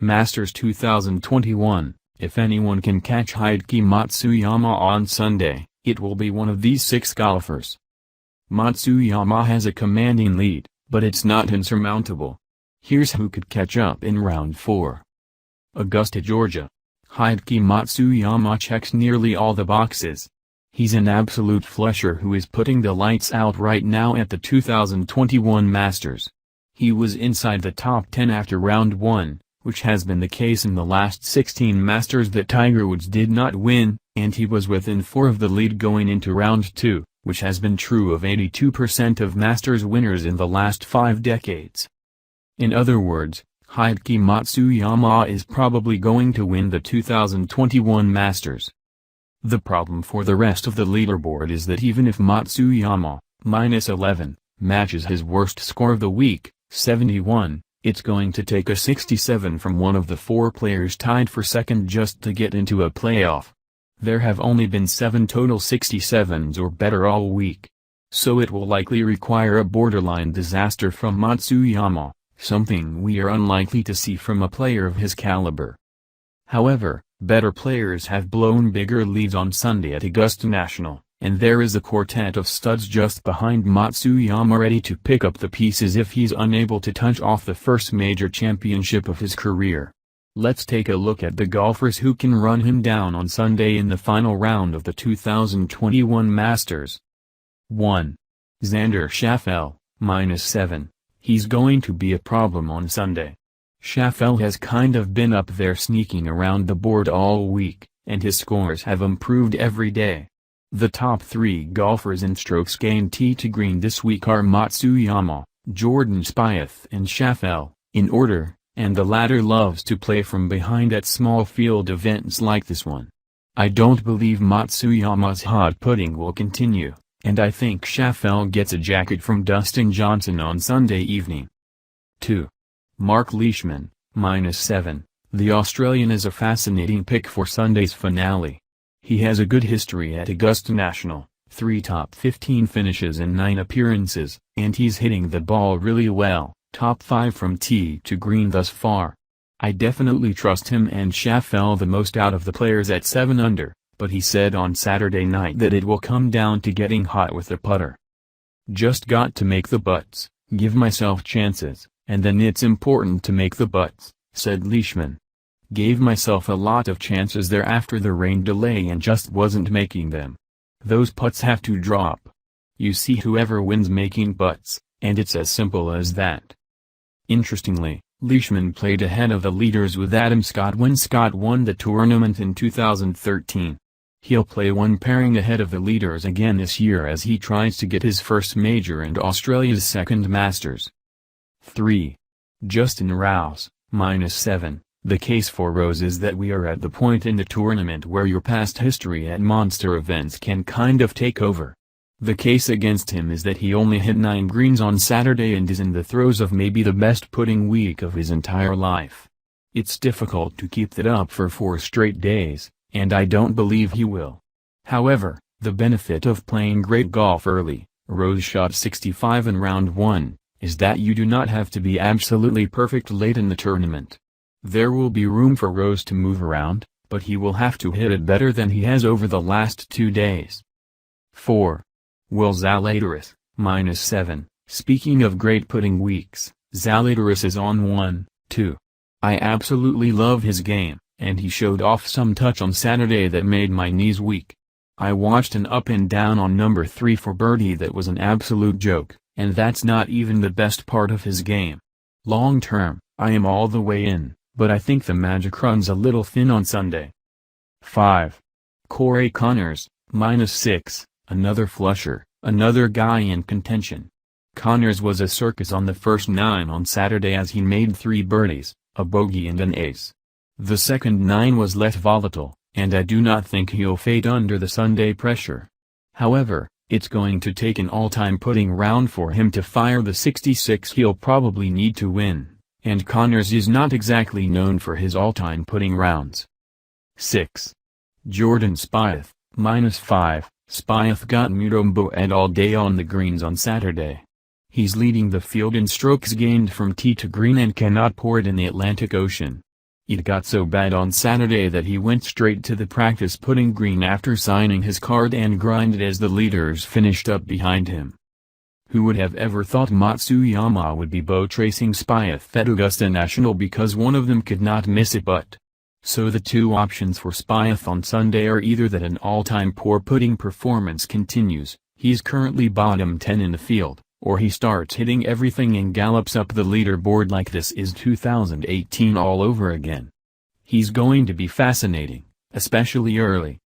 Masters 2021. If anyone can catch Hideki Matsuyama on Sunday, it will be one of these 6 golfers. Matsuyama has a commanding lead, but it's not insurmountable. Here's who could catch up in round 4. Augusta, Georgia. Hideki Matsuyama checks nearly all the boxes. He's an absolute flusher who is putting the lights out right now at the 2021 Masters. He was inside the top 10 after round 1, which has been the case in the last 16 Masters that Tiger Woods did not win, and he was within 4 of the lead going into round 2, which has been true of 82% of Masters winners in the last 5 decades. In other words, Hideki Matsuyama is probably going to win the 2021 Masters. The problem for the rest of the leaderboard is that even if Matsuyama, -11, matches his worst score of the week, 71, it's going to take a 67 from one of the 4 players tied for second just to get into a playoff. There have only been 7 total 67s or better all week. So it will likely require a borderline disaster from Matsuyama, something we are unlikely to see from a player of his caliber. However, better players have blown bigger leads on Sunday at Augusta National, and there is a quartet of studs just behind Matsuyama ready to pick up the pieces if he's unable to touch off the first major championship of his career. Let's take a look at the golfers who can run him down on Sunday in the final round of the 2021 Masters. 1. Xander Schauffele, -7. He's going to be a problem on Sunday. Schauffele has kind of been up there sneaking around the board all week, and his scores have improved every day. The top 3 golfers in strokes gained tee to green this week are Matsuyama, Jordan Spieth and Schauffele, in order, and the latter loves to play from behind at small field events like this one. I don't believe Matsuyama's hot putting will continue, and I think Schauffele gets a jacket from Dustin Johnson on Sunday evening. 2. Mark Leishman, -7. The Australian is a fascinating pick for Sunday's finale. He has a good history at Augusta National, 3 top 15 finishes in 9 appearances, and he's hitting the ball really well, top 5 from tee to green thus far. I definitely trust him and Schauffele the most out of the players at 7 under, but he said on Saturday night that it will come down to getting hot with the putter. Just got to make the putts, give myself chances, and then it's important to make the putts, said Leishman. Gave myself a lot of chances there after the rain delay and just wasn't making them. Those putts have to drop. You see whoever wins making putts, and it's as simple as that. Interestingly, Leishman played ahead of the leaders with Adam Scott when Scott won the tournament in 2013. He'll play one pairing ahead of the leaders again this year as he tries to get his first major and Australia's second Masters. 3. Justin Rose, -7. The case for Rose is that we are at the point in the tournament where your past history at monster events can kind of take over. The case against him is that he only hit 9 greens on Saturday and is in the throes of maybe the best putting week of his entire life. It's difficult to keep that up for 4 straight days, and I don't believe he will. However, the benefit of playing great golf early, Rose shot 65 in round 1, is that you do not have to be absolutely perfect late in the tournament. There will be room for Rose to move around, but he will have to hit it better than he has over the last 2 days. 4. Will Zalatoris, -7. Speaking of great putting weeks, Zalatoris is on one, too. I absolutely love his game, and he showed off some touch on Saturday that made my knees weak. I watched an up and down on number 3 for birdie that was an absolute joke, and that's not even the best part of his game. Long term, I am all the way in, but I think the magic runs a little thin on Sunday. 5. Corey Connors, -6, another flusher, another guy in contention. Connors was a circus on the first 9 on Saturday as he made 3 birdies, a bogey and an ace. The second 9 was less volatile, and I do not think he'll fade under the Sunday pressure. However, it's going to take an all-time putting round for him to fire the 66 he'll probably need to win, and Connors is not exactly known for his all-time putting rounds. 6. Jordan Spieth, -5. Spieth got Mutombo et all day on the greens on Saturday. He's leading the field in strokes gained from tee to green and cannot pour it in the Atlantic Ocean. It got so bad on Saturday that he went straight to the practice putting green after signing his card and grinded as the leaders finished up behind him. Who would have ever thought Matsuyama would be boat racing Spieth at Augusta National because one of them could not miss it but. So the two options for Spieth on Sunday are either that an all-time poor putting performance continues, he's currently bottom 10 in the field, or he starts hitting everything and gallops up the leaderboard like this is 2018 all over again. He's going to be fascinating, especially early.